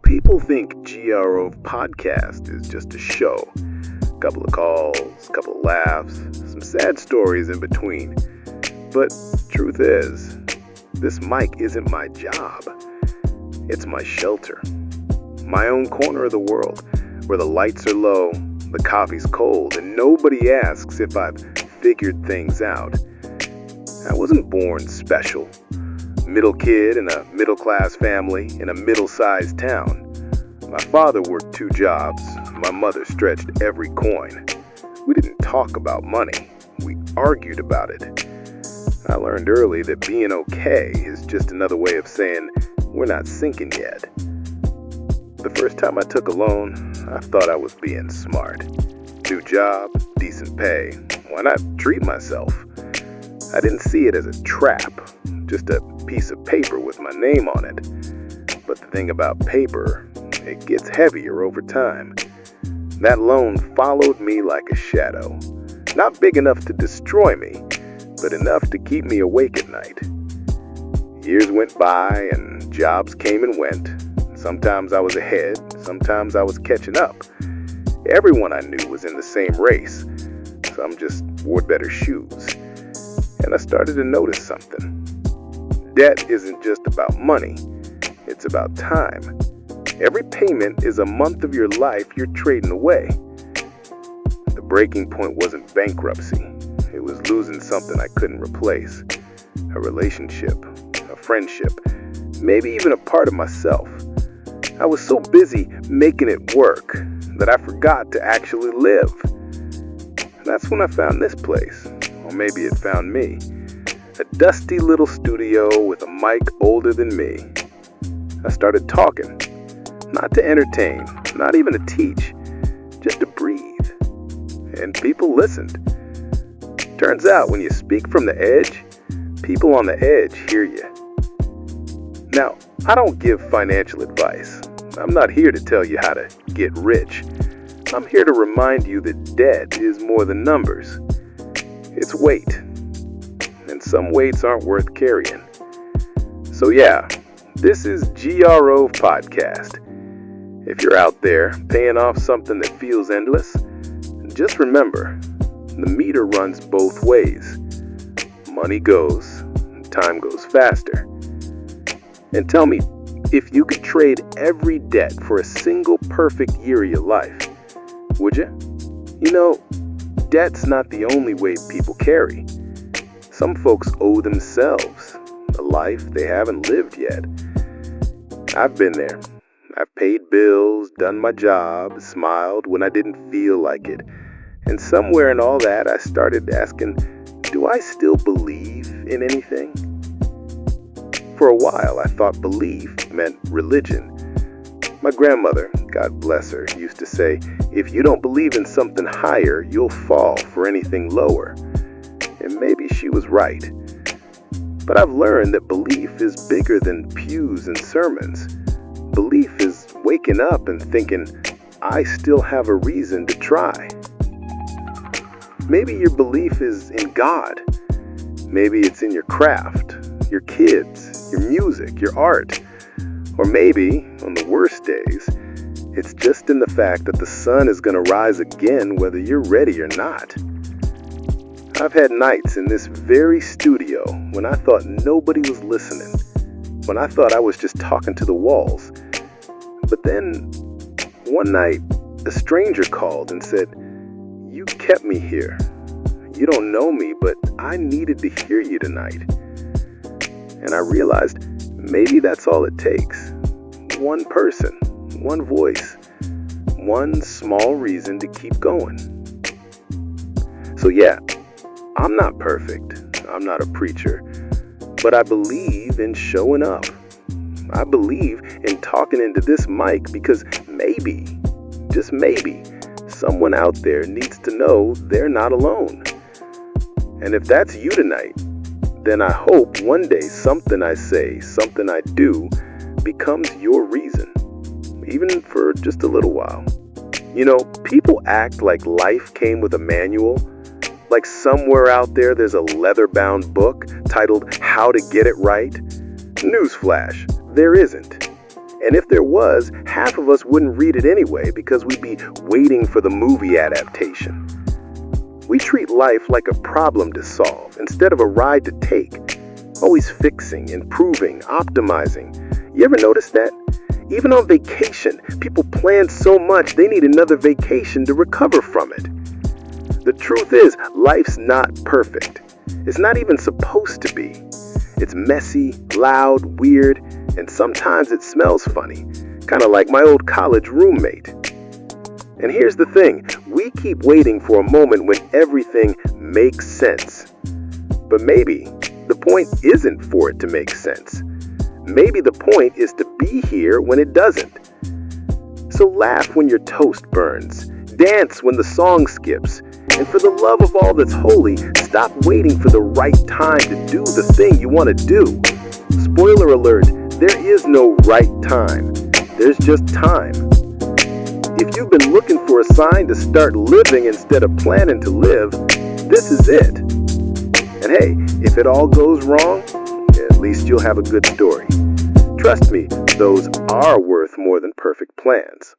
People think G.Rov Podcast is just a show. A couple of calls, a couple of laughs, some sad stories in between. But truth is, this mic isn't my job. It's my shelter. My own corner of the world, where the lights are low, the coffee's cold, and nobody asks if I've figured things out. I wasn't born special. Middle kid in a middle-class family in a middle-sized town. My father worked 2 jobs. My mother stretched every coin. We didn't talk about money. We argued about it. I learned early that being okay is just another way of saying we're not sinking yet. The first time I took a loan, I thought I was being smart. New job, decent pay. Why not treat myself? I didn't see it as a trap, just a piece of paper with my name on it. But the thing about paper, it gets heavier over time. That loan followed me like a shadow. Not big enough to destroy me, but enough to keep me awake at night. Years went by and jobs came and went. Sometimes I was ahead, sometimes I was catching up. Everyone I knew was in the same race. Some just wore better shoes. And I started to notice something. Debt isn't just about money, it's about time. Every payment is a month of your life you're trading away. The breaking point wasn't bankruptcy. It was losing something I couldn't replace. A relationship, a friendship, maybe even a part of myself. I was so busy making it work that I forgot to actually live. That's when I found this place. Or maybe it found me. A dusty little studio with a mic older than me. I started talking. Not to entertain, not even to teach, just to breathe. And people listened. Turns out when you speak from the edge, people on the edge hear you. Now, I don't give financial advice. I'm not here to tell you how to get rich. I'm here to remind you that debt is more than numbers. It's weight. And some weights aren't worth carrying. So yeah, this is G.Rov Podcast. If you're out there paying off something that feels endless, just remember, the meter runs both ways. Money goes, time goes faster. And tell me, if you could trade every debt for a single perfect year of your life, would you? You know, debt's not the only weight people carry. Some folks owe themselves a life they haven't lived yet. I've been there. I've paid bills, done my job, smiled when I didn't feel like it. And somewhere in all that, I started asking, do I still believe in anything? For a while, I thought belief meant religion. My grandmother, God bless her, used to say, if you don't believe in something higher, you'll fall for anything lower. And maybe she was right. But I've learned that belief is bigger than pews and sermons. Belief is waking up and thinking, I still have a reason to try. Maybe your belief is in God. Maybe it's in your craft, your kids, your music, your art. Or maybe, on the worst days, it's just in the fact that the sun is going to rise again whether you're ready or not. I've had nights in this very studio when I thought nobody was listening, when I thought I was just talking to the walls. But then, one night, a stranger called and said, you kept me here. You don't know me, but I needed to hear you tonight. And I realized maybe that's all it takes. One person, one voice, one small reason to keep going. So yeah, I'm not perfect. I'm not a preacher. But I believe in showing up. I believe in talking into this mic because maybe, just maybe, someone out there needs to know they're not alone. And if that's you tonight, then I hope one day something I say, something I do, becomes your reason, even for just a little while. You know, people act like life came with a manual, like somewhere out there there's a leather-bound book titled How to Get It Right. Newsflash, there isn't. And if there was, half of us wouldn't read it anyway because we'd be waiting for the movie adaptation. We treat life like a problem to solve instead of a ride to take. Always fixing, improving, optimizing. You ever notice that? Even on vacation, people plan so much they need another vacation to recover from it. The truth is, life's not perfect. It's not even supposed to be. It's messy, loud, weird, and sometimes it smells funny, kind of like my old college roommate. And here's the thing, we keep waiting for a moment when everything makes sense. But maybe the point isn't for it to make sense. Maybe the point is to be here when it doesn't. So laugh when your toast burns, dance when the song skips, and for the love of all that's holy, stop waiting for the right time to do the thing you want to do. Spoiler alert, there is no right time. There's just time. If you've been looking for a sign to start living instead of planning to live, this is it. And hey, if it all goes wrong, at least you'll have a good story. Trust me, those are worth more than perfect plans.